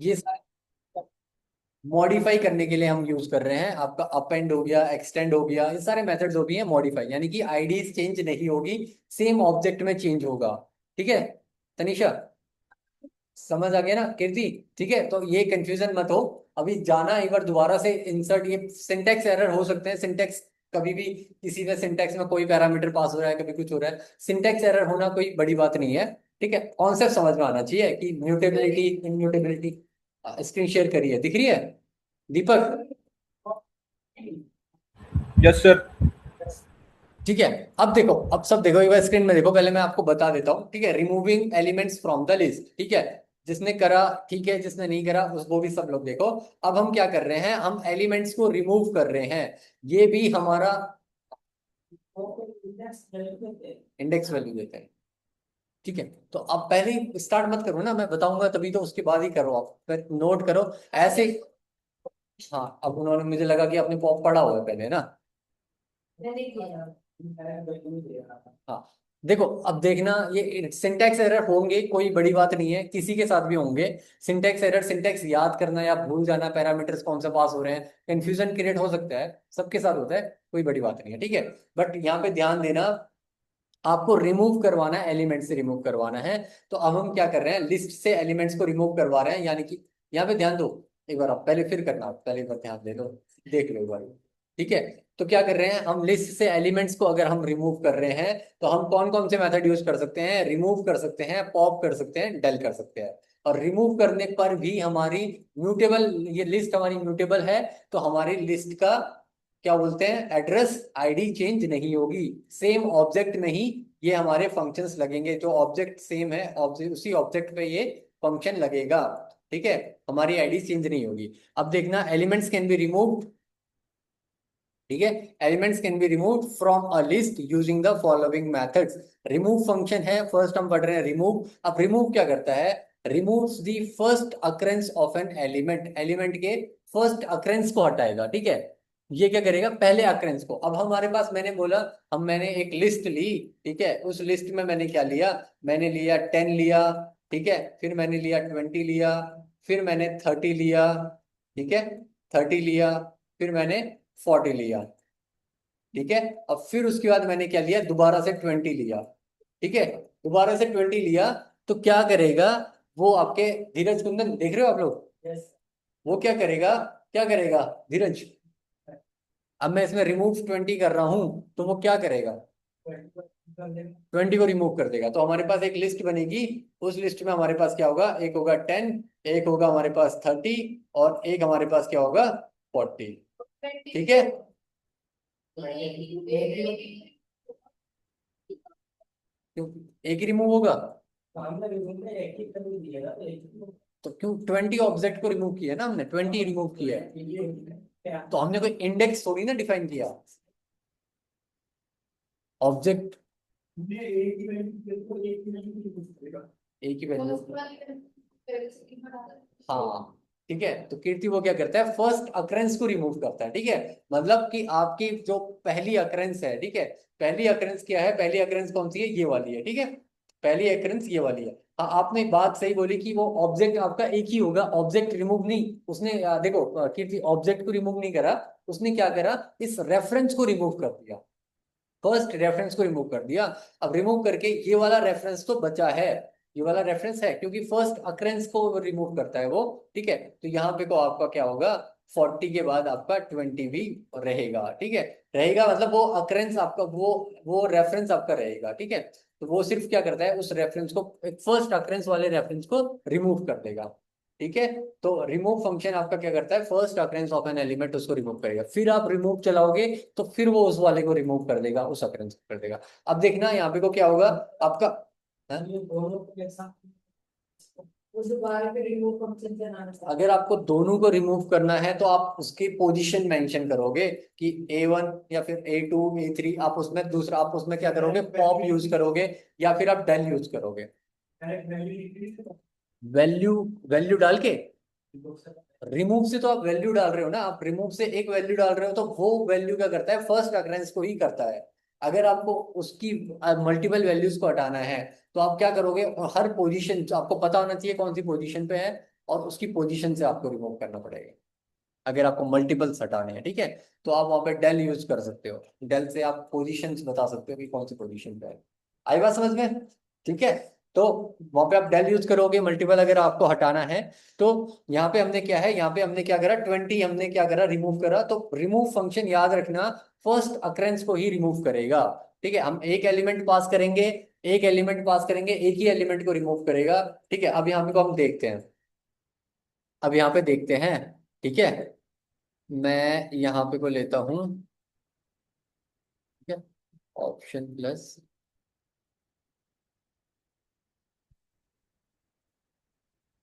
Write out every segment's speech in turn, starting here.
ये मॉडिफाई करने के लिए हम यूज कर रहे हैं। आपका अपेंड हो गया, एक्सटेंड हो गया, ये सारे मेथड्स हो गए हैं मॉडिफाई, यानी कि आईडीज चेंज नहीं होगी, सेम ऑब्जेक्ट में चेंज होगा। ठीक है तनिषा, समझ आ गया ना कीर्ति? ठीक है, तो ये कंफ्यूजन मत हो। अभी जाना एक बार दोबारा से इंसर्ट, ये सिंटेक्स एरर हो सकते हैं, सिंटेक्स कभी भी किसी में सिंटेक्स में कोई पैरामीटर पास हो रहा है, कभी कुछ हो रहा है, सिंटेक्स एरर होना कोई बड़ी बात नहीं है। ठीक है, कॉन्सेप्ट समझ में आना चाहिए कि म्यूटेबिलिटी इम्यूटेबिलिटी। स्क्रीन शेयर करिए, दिख रही है दीपक? Yes sir. ठीक है, अब देखो, अब सब देखो, एक बार स्क्रीन में देखो, पहले मैं आपको बता देता हूँ। ठीक है, removing elements from the list. ठीक है, जिसने करा ठीक है, जिसने नहीं करा उस वो भी सब लोग देखो। अब हम क्या कर रहे हैं, हम एलिमेंट्स को रिमूव कर रहे हैं। ये भी हमारा इंडेक्स वैल्यू देते हैं। ठीक है, तो अब पहले ही स्टार्ट मत करो ना, मैं बताऊंगा तभी तो, उसके बाद ही करो, आप फिर नोट करो ऐसे। हाँ, अब उन्होंने, मुझे लगा कि आपने पॉप पढ़ा हुआ है पहले ना। हाँ, देखो अब देखना, ये सिंटैक्स एरर होंगे, कोई बड़ी बात नहीं है, किसी के साथ भी होंगे। सिंटैक्स एरर, सिंटैक्स याद करना या भूल जाना, पैरामीटर्स कौन सा पास हो रहे हैं, कंफ्यूजन क्रिएट हो सकता है, सबके साथ होता है, कोई बड़ी बात नहीं है। ठीक है, बट यहाँ पे ध्यान देना, आपको रिमूव करवाना है, एलिमेंट से रिमूव करवाना है। तो अब हम क्या कर रहे हैं, लिस्ट से एलिमेंट्स को रिमूव करवा रहे हैं, यानी कि यहाँ पे ध्यान दो। एक बार आप पहले फिर करना, पहले एक बार ध्यान दे लो, देख लो एक बार। ठीक है, तो क्या कर रहे हैं हम, लिस्ट से एलिमेंट्स को अगर हम रिमूव कर रहे हैं, तो हम कौन कौन से मेथड यूज कर सकते हैं, रिमूव कर सकते हैं, पॉप कर सकते हैं, डेल कर सकते हैं। और रिमूव करने पर भी हमारी म्यूटेबल, ये लिस्ट हमारी म्यूटेबल है, तो हमारी लिस्ट का क्या बोलते हैं, एड्रेस आईडी चेंज नहीं होगी, सेम ऑब्जेक्ट में ही ये हमारे फंक्शंस लगेंगे, जो ऑब्जेक्ट सेम है, ऑब्जेक्ट उसी ऑब्जेक्ट पे ये फंक्शन लगेगा। ठीक है, हमारी आईडी चेंज नहीं होगी। अब देखना, एलिमेंट्स कैन बी रिमूव्ड। ठीक है, elements can be removed from a list using the following methods. Remove function है, फर्स्ट हम पढ़ रहे हैं रिमूव। अब रिमूव क्या करता है, removes the first occurrence of an element, element के फर्स्ट अकरेंस को हटाएगा। ठीक है, ये क्या करेगा, पहले अकरेंस को। अब हमारे पास, मैंने बोला, मैंने एक लिस्ट ली। ठीक है, उस लिस्ट में मैंने क्या लिया, मैंने लिया 10 लिया। ठीक है, फिर मैंने लिया 20 लिया, फिर मैंने 30 लिया। ठीक है, 30 लिया, फिर मैंने 40 लिया। ठीक है, अब फिर उसके बाद मैंने क्या लिया, दोबारा से 20 लिया। ठीक है, दोबारा से 20 लिया, तो क्या करेगा वो आपके, धीरज कुंदन देख रहे हो आप लोग? वो क्या करेगा, क्या करेगा धीरज? अब मैं इसमें रिमूव 20 कर रहा हूं, तो वो क्या करेगा, 20 को रिमूव कर देगा, तो हमारे पास एक लिस्ट बनेगी। उस लिस्ट में हमारे पास क्या होगा, एक होगा 10, एक होगा हमारे पास 30, और एक हमारे पास क्या होगा, 40। ठीक है, क्यों एक ही रिमूव होगा? तो क्यों 20 ऑब्जेक्ट को रिमूव किया ना हमने, 20 रिमूव किया है, तो हमने कोई इंडेक्स थोड़ी ना डिफाइन किया, ऑब्जेक्ट एक ही वैल्यू। हाँ, ठीक है, तो कीर्ति वो क्या करता है, फर्स्ट अकरेंस को रिमूव करता है। ठीक है, मतलब कि आपकी जो पहली अकरेंस है, ठीक है, पहली अकरेंस क्या है, पहली अकरेंस कौन सी है, ये वाली है। ठीक है, पहली अकरेंस ये वाली है। हाँ, आपने एक बात सही बोली कि वो ऑब्जेक्ट आपका एक ही होगा, ऑब्जेक्ट रिमूव नहीं उसने, देखो कीर्ति, ऑब्जेक्ट को रिमूव नहीं करा, उसने क्या करा, इस रेफरेंस को रिमूव कर दिया, फर्स्ट रेफरेंस को रिमूव कर दिया। अब रिमूव करके ये वाला रेफरेंस तो बचा है, ये वाला रेफरेंस है, क्योंकि फर्स्ट अकरेंस को रिमूव करता है वो। ठीक है, तो यहाँ पे को आपका क्या होगा, 40 के बाद आपका 20 भी रहेगा। ठीक है, रहेगा मतलब वो अकरेंस आपका, वो रेफरेंस आपका रहेगा। ठीक है, तो वो सिर्फ क्या करता है, उस रेफरेंस को, फर्स्ट अकरेंस वाले रेफरेंस को रिमूव कर देगा। ठीक है, तो रिमूव फंक्शन आपका क्या करता है, first occurrence of an element उसको रिमूव करेगा, फिर आप रिमूव चलाओगे, तो फिर वो उस वाले को रिमूव कर देगा, उस अकरेंस को कर देगा। अब देखना यहाँ पे को क्या होगा आपका, हाँ? अगर आपको दोनों को रिमूव करना है, तो आप उसकी पोजीशन मेंशन करोगे कि A1 या फिर A2 A3, आप उसमें दूसरा, आप उसमें क्या करोगे, पॉप यूज करोगे, या फिर आप डेल यूज करोगे, वैल्यू, वैल्यू डाल के। रिमूव से तो आप वैल्यू डाल रहे हो ना, आप रिमूव से एक वैल्यू डाल रहे हो, तो वो वैल्यू क्या करता है, फर्स्ट अकरेंस को ही करता है। अगर आपको उसकी मल्टीपल वैल्यूज को हटाना है, तो आप क्या करोगे, हर पोजीशन जो आपको पता होना चाहिए कौन सी पोजीशन पे है, और उसकी पोजीशन से आपको रिमूव करना पड़ेगा अगर आपको मल्टीपल्स हटाने हैं। ठीक है, तो आप वहां पे डेल यूज कर सकते हो। डेल से आप पोजीशंस बता सकते हो कि कौन सी पोजीशन पे है। आई बात समझ में? ठीक है, तो वहां पे आप डेल यूज करोगे मल्टीपल अगर आपको हटाना है। तो यहाँ पे हमने क्या है, यहाँ पे हमने क्या करा, 20 हमने क्या करा, रिमूव करा। तो रिमूव फंक्शन याद रखना फर्स्ट अक्रेंस को ही रिमूव करेगा। ठीक है, हम एक एलिमेंट पास करेंगे, एक एलिमेंट पास करेंगे, एक ही एलिमेंट को रिमूव करेगा। ठीक है, अब यहाँ पे को हम देखते हैं, अब यहाँ पे देखते हैं। ठीक है, मैं यहाँ पे को लेता हूँ। ठीक है, ऑप्शन प्लस।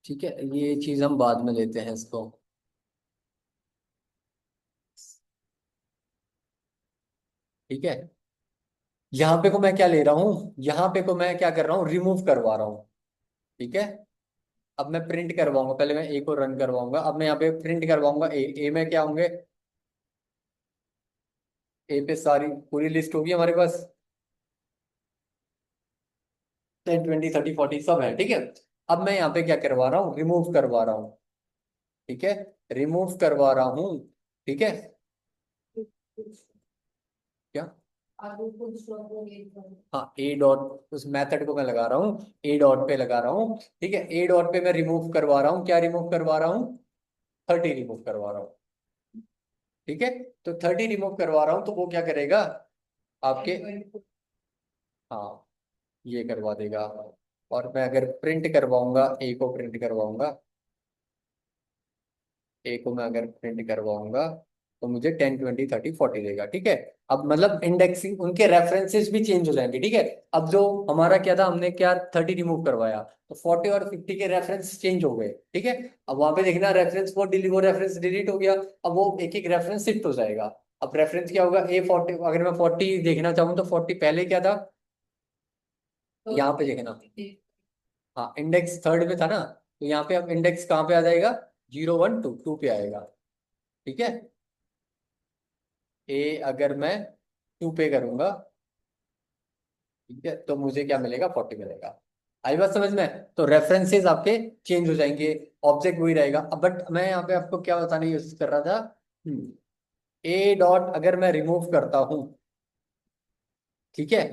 ठीक है, ये चीज हम बाद में लेते हैं इसको। ठीक है, यहाँ पे को मैं क्या ले रहा हूँ, यहाँ पे को मैं क्या कर रहा हूँ, रिमूव करवा रहा हूँ। ठीक है, अब मैं प्रिंट करवाऊंगा, पहले मैं ए को रन करवाऊंगा, अब मैं यहाँ पे प्रिंट करवाऊंगा ए। ए में क्या होंगे, ए पे सारी पूरी लिस्ट होगी हमारे पास, 10 20 30 40 सब है। ठीक है, अब मैं यहाँ पे क्या करवा रहा हूँ, रिमूव करवा रहा हूँ। ठीक है, रिमूव करवा रहा हूँ। ठीक है, क्या, हाँ ए डॉट, उस मेथड को मैं लगा रहा हूँ, ए डॉट पे लगा रहा हूँ। ठीक है, ए डॉट पे मैं रिमूव करवा रहा हूँ, क्या रिमूव करवा रहा हूँ, 30 रिमूव करवा रहा हूँ। ठीक है, तो 30 रिमूव करवा रहा हूँ, तो वो क्या करेगा आपके, हाँ ये करवा देगा। और मैं अगर प्रिंट करवाऊंगा, ए को प्रिंट करवाऊंगा, ए को मैं अगर प्रिंट करवाऊंगा, तो मुझे 10 20 30 40 देगा। ठीक है, अब मतलब इंडेक्सिंग, उनके रेफरेंसेस भी चेंज हो जाएंगे। ठीक है, अब जो हमारा क्या था, हमने क्या 30 रिमूव करवाया, तो 40 और 50 के रेफरेंस चेंज हो गए। ठीक है, अब वहां पे देखना रेफरेंस वो रेफरेंस डिलीट हो गया, अब वो एक एक रेफरेंस शिफ्ट हो जाएगा। अब रेफरेंस क्या होगा, A40, अगर मैं 40 देखना चाहूँ तो 40 पहले क्या था, यहाँ पे देखना, हाँ इंडेक्स थर्ड पे था ना, तो यहाँ पे अब इंडेक्स कहाँ पे आ जाएगा, 0 1 2 2 पे आएगा। ठीक है, ए अगर मैं 2 पे करूंगा, ठीक है, तो मुझे क्या मिलेगा, 40 मिलेगा। आई बात समझ में? तो रेफरेंसेस आपके चेंज हो जाएंगे, ऑब्जेक्ट वही रहेगा। अब बट मैं यहाँ पे आपको क्या बताने यूज कर रहा था, ए डॉट अगर मैं रिमूव करता हूँ, ठीक है,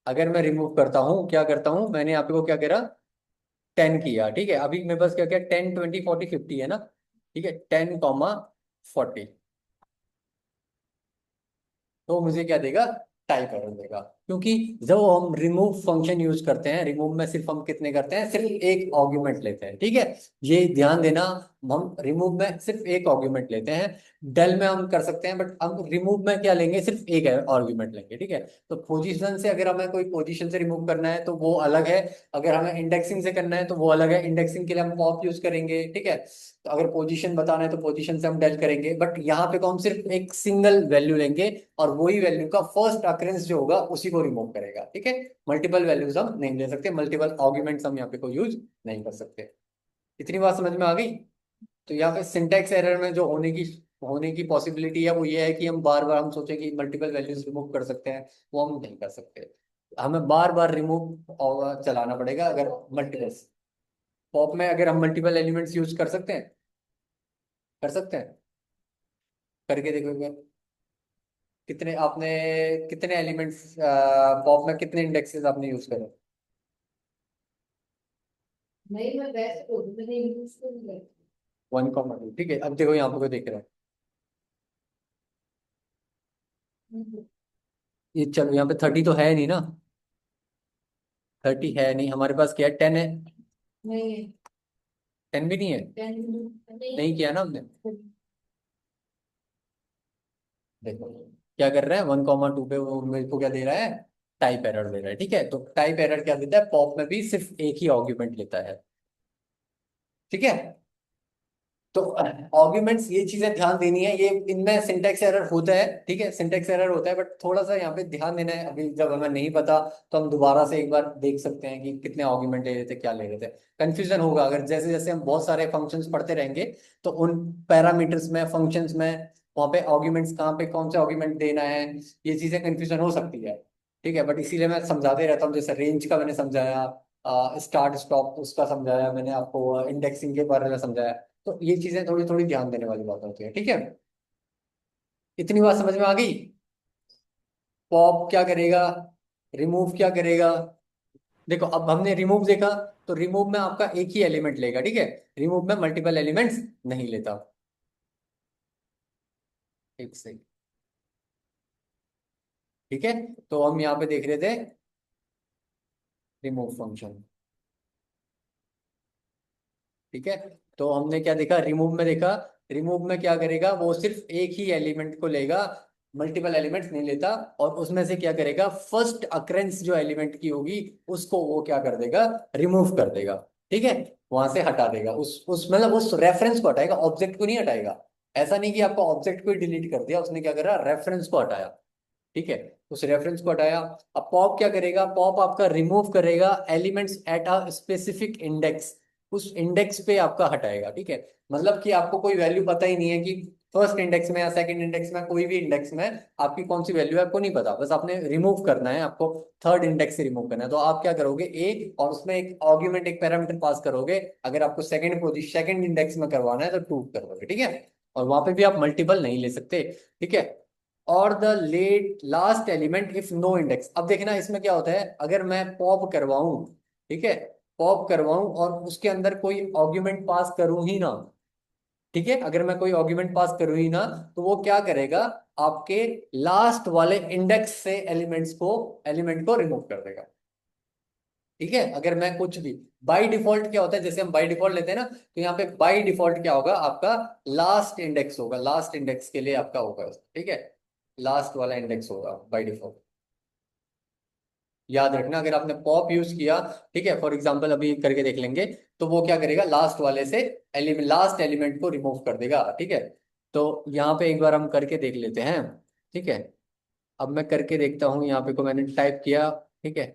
अगर मैं रिमूव करता हूँ, क्या करता हूँ, मैंने यहाँ पे को क्या करा, 10 किया। ठीक है, अभी मेरे पास क्या क्या 10 20 40 50 है ना। ठीक है, 10 40, तो मुझे क्या देगा, टाइप एरर देगा। क्योंकि जब हम रिमूव फंक्शन यूज करते हैं, रिमूव में सिर्फ हम कितने करते हैं, सिर्फ एक आर्गुमेंट लेते हैं। ठीक है, ये ध्यान देना, हम रिमूव में सिर्फ एक आर्गुमेंट लेते हैं। डेल में हम कर सकते हैं, बट हम रिमूव में क्या लेंगे, सिर्फ एक आर्गुमेंट लेंगे। ठीक है, तो पोजीशन से अगर हमें कोई पोजीशन से रिमूव करना है तो वो अलग है, अगर हमें इंडेक्सिंग से करना है तो वो अलग है। इंडेक्सिंग के लिए हम पॉप यूज करेंगे। ठीक है, तो अगर पोजीशन बताना है तो पोजीशन से हम डेल करेंगे, बट यहाँ पे तो हम सिर्फ एक सिंगल वैल्यू लेंगे, और वही वैल्यू का फर्स्ट अकरेंस जो होगा उसी को रिमूव करेगा। ठीक है, मल्टीपल वैल्यूज हम नहीं ले सकते, मल्टीपल आर्ग्यूमेंट्स हम यहाँ पे कोई यूज नहीं कर सकते। इतनी बात समझ में आ गई? तो यहाँ पे सिंटैक्स एरर में जो होने की पॉसिबिलिटी है वो ये है कि हम बार बार हम सोचें कि मल्टीपल वैल्यूज रिमूव कर सकते हैं, वो हम नहीं कर सकते। हमें बार बार रिमूव चलाना पड़ेगा। अगर मल्टीपल पॉप में अगर हम मल्टीपल एलिमेंट्स यूज कर सकते हैं, कर सकते हैं, करके देखो एक बार। कितने आपने, कितने एलिमेंट्स पॉप में कितने इंडेक्सेस आपने यूज करे? नहीं, मैं वैसे तो मैंने यूज तो नहीं किया। 1 2। ठीक है, अब देखो यहाँ पे कोई देख रहा है, ये चलो यहाँ पे 30 तो है नहीं ना, 30 है नहीं हमारे पास, क्या है, 10 है। नहीं है, 10 भी नहीं है, 10 नहीं किया ना हमने। देखो क्या कर रहा है, 1 2 पे वो मेरे को क्या दे रहा है, टाइप एरर दे रहा है। ठीक है, तो टाइप एरर क्या देता है, पॉप में भी सिर्फ एक ही आर्ग्यूमेंट लेता है। ठीक है, तो आर्ग्यूमेंट्स, ये चीजें ध्यान देनी है, ये इनमें सिंटेक्स एरर होता है। ठीक है, सिंटेक्स एरर होता है, बट थोड़ा सा यहाँ पे ध्यान देना है। अभी जब हमें नहीं पता तो हम दोबारा से एक बार देख सकते हैं कि कितने आर्ग्यूमेंट ले रहे थे, क्या ले रहे थे। कंफ्यूजन होगा अगर जैसे जैसे हम बहुत सारे फंक्शंस पढ़ते रहेंगे, तो उन पैरामीटर्स में, फंक्शंस में, वहाँ पे आर्ग्यूमेंट्स कहाँ पे कौन से आर्ग्यूमेंट देना है, ये चीजें कंफ्यूजन हो सकती है। ठीक है, बट इसीलिए मैं समझाते रहता हूँ, जैसे रेंज का मैंने समझाया, स्टार्ट स्टॉप उसका समझाया मैंने आपको, इंडेक्सिंग के बारे में समझाया। तो ये चीजें थोड़ी थोड़ी ध्यान देने वाली बात होती है, ठीक है। इतनी बात समझ में आ गई। पॉप क्या करेगा, रिमूव क्या करेगा। देखो अब हमने रिमूव देखा, तो रिमूव में आपका एक ही एलिमेंट लेगा, ठीक है। रिमूव में मल्टीपल एलिमेंट्स नहीं लेता। एक से, ठीक है। तो हम यहाँ पे देख रहे थे रिमूव फंक्शन, ठीक है। तो हमने क्या देखा, रिमूव में देखा, रिमूव में क्या करेगा, वो सिर्फ एक ही एलिमेंट को लेगा, मल्टीपल एलिमेंट्स नहीं लेता। और उसमें से क्या करेगा, फर्स्ट अक्रेंस जो एलिमेंट की होगी उसको वो क्या कर देगा, रिमूव कर देगा, ठीक है। वहां से हटा देगा, उस मतलब उस रेफरेंस को हटाएगा, ऑब्जेक्ट को नहीं हटाएगा। ऐसा नहीं कि आपका ऑब्जेक्ट को ही डिलीट कर दिया, उसने क्या करा, रेफरेंस को हटाया, ठीक है। उस रेफरेंस को हटाया। अब पॉप क्या करेगा, पॉप आपका रिमूव करेगा elements at a specific index, उस इंडेक्स पे आपका हटाएगा, ठीक है। मतलब कि आपको कोई वैल्यू पता ही नहीं है कि फर्स्ट इंडेक्स में या सेकंड इंडेक्स में, कोई भी इंडेक्स में आपकी कौन सी वैल्यू है आपको नहीं पता, बस आपने रिमूव करना है, आपको थर्ड इंडेक्स से रिमूव करना है। तो आप क्या करोगे, ए और उसमें एक आर्ग्यूमेंट, एक पैरामीटर पास करोगे। अगर आपको सेकंड पोजीशन सेकंड इंडेक्स में करवाना है तो टू करोगे, ठीक है। और वहां पे भी आप मल्टीपल नहीं ले सकते, ठीक है। और the let last element if no index. अब देखना इसमें क्या होता है, अगर मैं पॉप करवाऊं, ठीक है, पॉप करवाऊं और उसके अंदर कोई आर्ग्यूमेंट पास करूं ही ना, ठीक है, अगर मैं कोई आर्ग्यूमेंट पास करूं ही ना, तो वो क्या करेगा, आपके लास्ट वाले इंडेक्स से एलिमेंट को रिमूव कर देगा, ठीक है। अगर मैं कुछ भी बाय डिफॉल्ट क्या होता है, जैसे हम बाय डिफॉल्ट लेते हैं ना, तो यहाँ पे बाय डिफॉल्ट क्या होगा, आपका लास्ट इंडेक्स होगा, लास्ट इंडेक्स के लिए आपका होगा, ठीक है। लास्ट वाला इंडेक्स होगा बाय डिफॉल्ट। याद रखना, अगर आपने पॉप यूज किया, ठीक है, फॉर एग्जांपल अभी करके देख लेंगे, तो वो क्या करेगा, लास्ट वाले से लास्ट एलिमेंट को रिमूव कर देगा, ठीक है। तो यहाँ पे एक बार हम करके देख लेते हैं, ठीक है। अब मैं करके देखता हूँ, यहाँ पे को मैंने टाइप किया, ठीक है,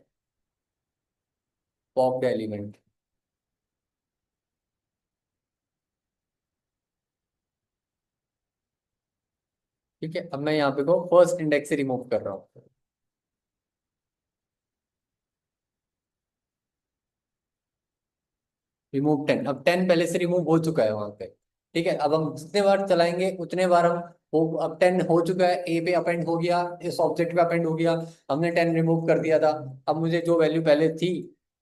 पॉप एलिमेंट, ठीक है। अब मैं यहाँ पे को फर्स्ट इंडेक्स से रिमूव कर रहा हूँ, रिमूव 10। अब 10 पहले से रिमूव हो चुका है वहां पे, ठीक है। अब हम जितने बार चलाएंगे उतने बार हम हो, अब 10 हो चुका है, ए पे अपेंड हो गया, इस ऑब्जेक्ट पे अपेंड हो गया, हमने 10 रिमूव कर दिया था। अब मुझे जो वैल्यू पहले थी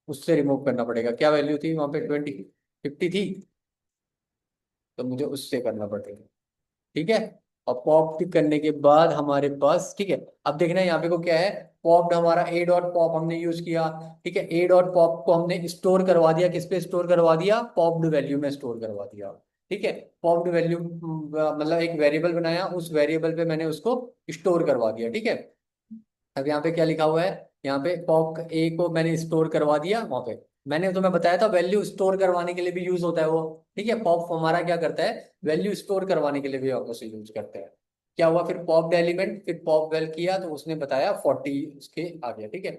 उससे रिमूव करना पड़ेगा। क्या वैल्यू थी वहां पे, 50 थी, तो मुझे उससे करना पड़ेगा, ठीक है। और पॉप करने के बाद हमारे पास, ठीक है, अब देखना यहाँ पे को क्या है, पॉप्ड हमारा ए डॉट पॉप हमने यूज किया, ठीक है। ए डॉट पॉप को हमने स्टोर करवा दिया, किस पे स्टोर करवा दिया, पॉप्ड वैल्यू में स्टोर करवा दिया, ठीक है। पॉप्ड वैल्यू मतलब एक वेरिएबल बनाया, उस वेरिएबल पे मैंने उसको स्टोर करवा दिया, ठीक है। अब यहाँ पे क्या लिखा हुआ है, यहाँ पे पॉप ए को मैंने स्टोर करवा दिया वहां पे। मैंने तुम्हें बताया था वैल्यू स्टोर करवाने के लिए भी यूज होता है वो, ठीक है। पॉप हमारा क्या करता है, वैल्यू स्टोर करवाने के लिए भी आप उसे यूज करते हैं। क्या हुआ फिर, पॉप एलिमेंट, फिर पॉप वेल किया तो उसने बताया 40 उसके आ गया, ठीक है।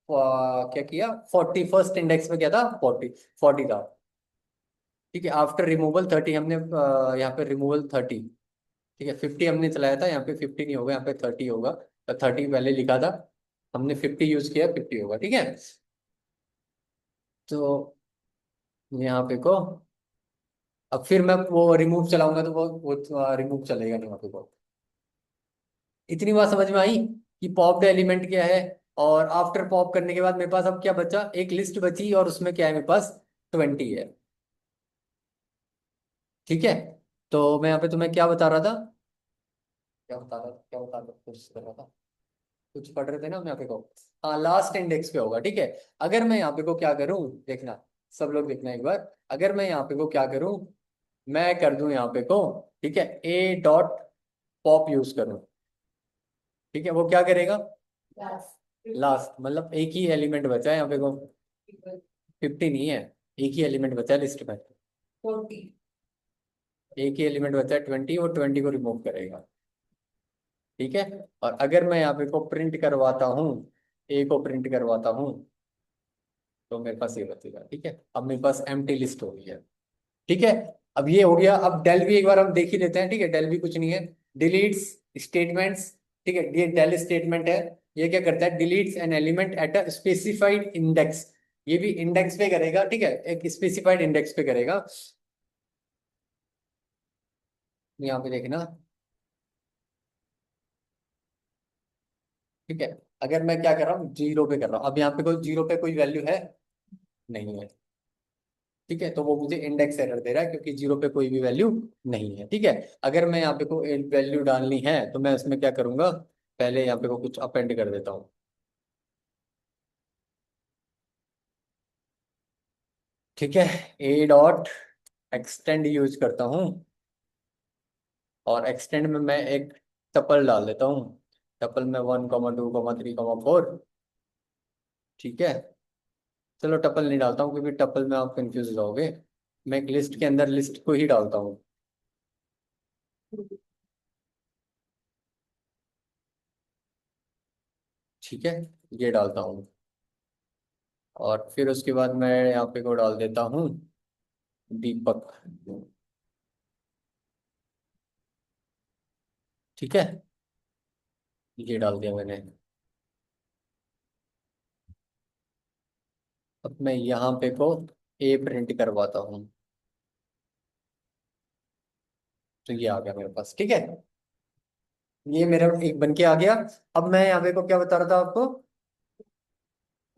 क्या किया, 40 फर्स्ट इंडेक्स में क्या था, 40 था, ठीक है। आफ्टर रिमूवल 30 हमने यहाँ पे रिमूवल 30, ठीक है। 50 हमने चलाया था, यहाँ पे 50 नहीं होगा, यहाँ पे 30 होगा। तो 30 पहले लिखा था, हमने 50 यूज किया, 50 होगा, ठीक है। तो यहाँ पे को, अब फिर मैं वो रिमूव चलाऊंगा तो वो रिमूव चलेगा नहीं वहाँ पे को। इतनी बात समझ में आई कि पॉप्ड एलिमेंट क्या है। और आफ्टर पॉप करने के बाद मेरे पास अब क्या बचा, एक लिस्ट बची, और उसमें क्या है मेरे पास, 20 है, ठीक है। तो मैं यहाँ पे तुम्हें क्या बता रहा था, क्या बता रहा था, कुछ कर रहा था, कुछ पढ़ रहे थे ना हम यहाँ पे को। हाँ, लास्ट इंडेक्स पे होगा, ठीक है। अगर मैं यहाँ पे को क्या करूँ, देखना, सब लोग देखना एक बार, अगर मैं यहाँ पे को क्या करूँ, मैं कर दूं यहाँ पे को, ठीक है, ए डॉट पॉप यूज करूँ, ठीक है। वो क्या करेगा, लास्ट मतलब एक ही एलिमेंट बचा है यहाँ पे को, 50 नहीं है, एक ही एलिमेंट बचा है लिस्ट में, एक ही एलिमेंट बचा है 20, वो 20 को रिमूव करेगा, ठीक है। और अगर मैं यहाँ पे को प्रिंट करवाता हूँ, ए को प्रिंट करवाता हूँ, तो मेरे पास ये बचेगा, ठीक है। अब मेरे पास एम्प्टी लिस्ट हो गई है, ठीक है। अब ये हो गया। अब डेल भी एक बार हम देख ही लेते हैं, ठीक है। डेल भी कुछ नहीं है, डिलीट्स स्टेटमेंट्स, ठीक है। ये डेल स्टेटमेंट है, ये क्या करता है, deletes an element at a specified index, ये भी इंडेक्स पे करेगा, ठीक है, एक स्पेसिफाइड इंडेक्स पे करेगा। यहाँ पे देखना, ठीक है। अगर मैं क्या कर रहा हूँ, जीरो पे कर रहा हूँ, अब यहाँ पे कोई जीरो पे कोई वैल्यू है नहीं है, ठीक है, तो वो मुझे इंडेक्स एरर दे रहा है क्योंकि जीरो पे कोई भी वैल्यू नहीं है, ठीक है। अगर मैं यहाँ पे को वैल्यू डालनी है तो मैं इसमें क्या करूंगा, पहले यहाँ पे को कुछ अपेंड कर देता हूँ, ठीक है। ए डॉट एक्सटेंड यूज करता हूँ, और एक्सटेंड में मैं एक टपल डाल देता हूँ। टपल में 1, 2, 3, 4, ठीक है। चलो टपल नहीं डालता हूँ क्योंकि टपल में आप कंफ्यूज हो जाओगे। मैं एक लिस्ट के अंदर लिस्ट को ही डालता हूँ, ठीक है, ये डालता हूँ। और फिर उसके बाद मैं यहाँ पे को डाल देता हूँ दीपक, ठीक है, ये डाल दिया मैंने। अब मैं यहाँ पे को ए प्रिंट करवाता हूँ, तो ये आ गया मेरे पास, ठीक है। ये मेरा एक बन के आ गया। अब मैं यहाँ पे को क्या बता रहा था आपको,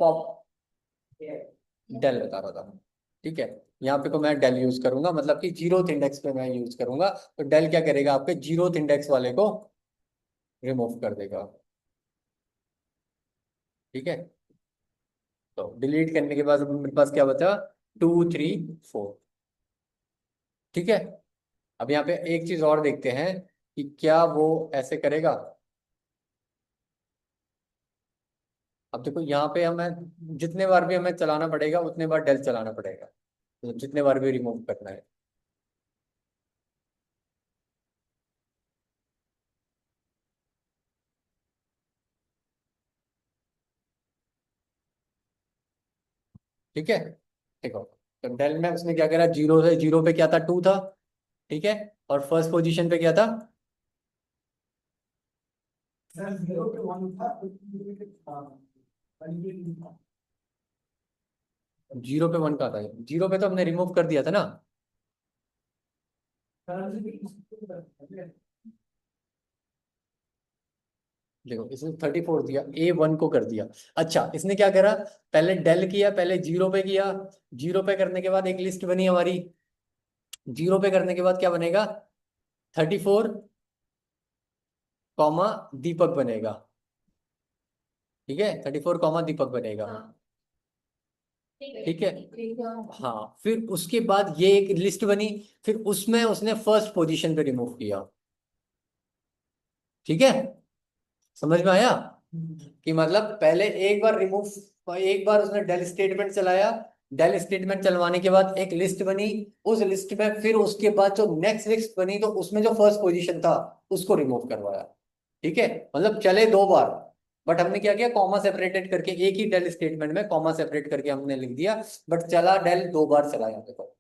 पॉप डेल बता रहा था, ठीक है। यहाँ पे को मैं डेल यूज करूंगा, मतलब कि जीरोथ इंडेक्स पे मैं यूज करूंगा। तो डेल क्या करेगा, आपके जीरोथ इंडेक्स वाले को रिमूव कर देगा, ठीक है। तो डिलीट करने के बाद अब मेरे पास क्या बचा, 2, 3, 4, ठीक है। अब यहाँ पे एक चीज और देखते हैं कि क्या वो ऐसे करेगा। अब देखो यहाँ पे हमें जितने बार भी हमें चलाना पड़ेगा उतने बार डेल चलाना पड़ेगा, तो जितने बार भी रिमूव करना है, ठीक है। देखो, तो डेल में उसने क्या करा, जीरो से जीरो पे क्या था, 2 था, ठीक है। और फर्स्ट पोजीशन पे क्या था, जीरो पे 1 का था, जीरो पे तो हमने रिमूव कर दिया था ना। देखो इसने 34 दिया, A1 को कर दिया। अच्छा, इसने क्या करा, पहले डेल किया, पहले जीरो पे किया, जीरो पे करने के बाद एक लिस्ट बनी हमारी, जीरो पे करने के बाद क्या बनेगा, 34 कॉमा दीपक बनेगा, ठीक है, 34 कॉमा दीपक बनेगा, ठीक है। हाँ, फिर उसके बाद ये एक लिस्ट बनी, फिर उसमें उसने फर्स्ट पोजीशन पे रिमूव किया, ठीक है। समझ में आया कि मतलब पहले एक बार रिमूव, एक बार उसने डेल स्टेटमेंट चलाया, डेल स्टेटमेंट चलवाने के बाद एक लिस्ट बनी, उस लिस्ट में फिर उसके बाद जो नेक्स्ट लिस्ट बनी तो उसमें जो फर्स्ट पोजीशन था उसको रिमूव करवाया, ठीक है। मतलब चले 2 बार, बट हमने क्या किया, कॉमा सेपरेटेड करके एक ही डेल स्टेटमेंट में कॉमा सेपरेट करके हमने लिख दिया, बट चला डेल 2 बार चला यहाँ पे,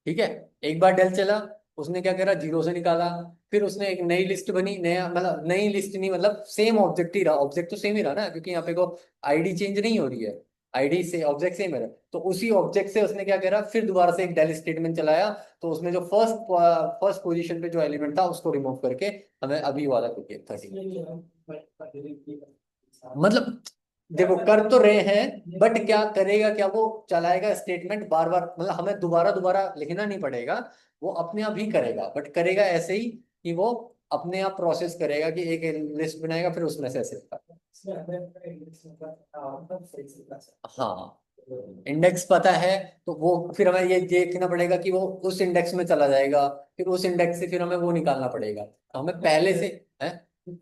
ठीक है। एक बार डेल चला, उसने क्या करा, जीरो से निकाला, फिर उसने एक नई लिस्ट बनी, नया मतलब नई लिस्ट नहीं, मतलब सेम ऑब्जेक्ट ही रहा, ऑब्जेक्ट तो सेम ही रहा ना, क्योंकि यहाँ पे को आईडी चेंज नहीं हो रही है, आईडी से ऑब्जेक्ट सेम है, तो उसी ऑब्जेक्ट से उसने क्या करा, फिर दोबारा से एक डेल स्टेटमेंट चलाया, तो उसमें जो फर्स्ट फर्स्ट पोजीशन पे जो एलिमेंट था उसको रिमूव करके हमें अभी वाला क्योंकि 30, मतलब देखो कर तो रहे हैं, बट क्या करेगा, क्या वो चलाएगा स्टेटमेंट बार बार, मतलब हमें दोबारा दोबारा लिखना नहीं पड़ेगा, वो अपने आप ही करेगा, बट करेगा ऐसे ही कि वो अपने आप प्रोसेस करेगा कि एक लिस्ट बनाएगा फिर उसमें से ऐसे हाँ, इंडेक्स पता है, तो वो फिर हमें ये देखना पड़ेगा कि वो उस इंडेक्स में चला जाएगा, फिर उस इंडेक्स से फिर हमें वो निकालना पड़ेगा, तो हमें पहले से है।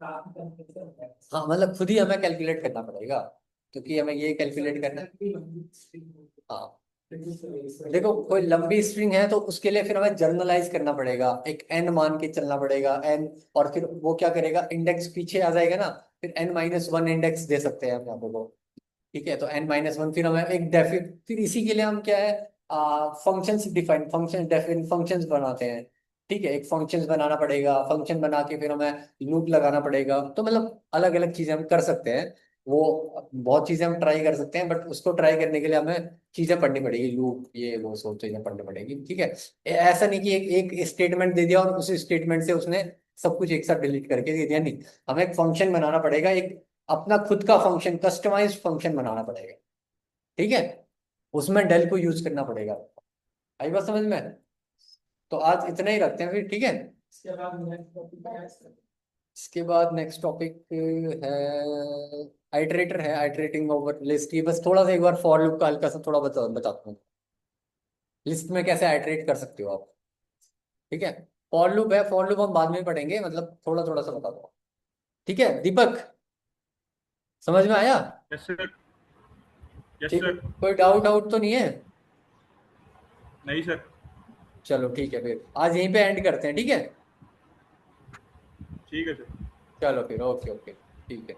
हाँ, मतलब खुद ही हमें कैलकुलेट करना पड़ेगा, क्योंकि हमें ये कैलकुलेट करना, हाँ। देखो कोई लंबी स्ट्रिंग है तो उसके लिए फिर हमें जर्नलाइज करना पड़ेगा, एक एन मान के चलना पड़ेगा, एन, और फिर वो क्या करेगा, इंडेक्स पीछे आ जाएगा ना, फिर N-1 इंडेक्स दे सकते हैं हम यहाँ पे को, ठीक है। तो N-1 फिर हमें एक डेफिन, फिर इसी के लिए हम क्या है, फंक्शंस डिफाइन, फंक्शन डेफिन फंक्शंस बनाते हैं, ठीक है। एक फंक्शंस बनाना पड़ेगा, फंक्शन बना के फिर हमें लूप लगाना पड़ेगा, तो मतलब अलग अलग चीजें हम कर सकते हैं, वो बहुत चीजें हम ट्राई कर सकते हैं, बट उसको ट्राई करने के लिए हमें चीजें पढ़नी पड़ेगी, लूप ये वो सब चीजें पढ़नी पड़ेगी, ठीक है। ऐसा नहीं कि एक स्टेटमेंट दे दिया और उसी स्टेटमेंट से उसने सब कुछ एक साथ डिलीट करके दे दिया, नहीं। हमें एक फंक्शन बनाना पड़ेगा, एक अपना खुद का फंक्शन, कस्टमाइज्ड फंक्शन बनाना पड़ेगा, ठीक है। उसमें डेल को यूज करना पड़ेगा। आई बात समझ में? तो आज इतना ही रखते हैं फिर, ठीक है। इसके बाद नेक्स्ट टॉपिक है आइटरेटर, है आइटरेटिंग ओवर लिस्ट। ये बस थोड़ा सा एक बार फॉर लूप का हल्का सा थोड़ा बताता हूँ, लिस्ट में कैसे आइटरेट कर सकते हो आप, ठीक है। फॉर लूप है, फॉर लूप हम बाद में पढ़ेंगे, मतलब थोड़ा थोड़ा सा बता दो, ठीक है। दीपक, समझ में आया? Yes sir. यस ठीक है, सर। कोई डाउट आउट तो नहीं है? नहीं सर। चलो ठीक है, फिर आज यहीं पे एंड करते हैं, ठीक है। ठीक है सर। चलो फिर, ओके ओके, ठीक है।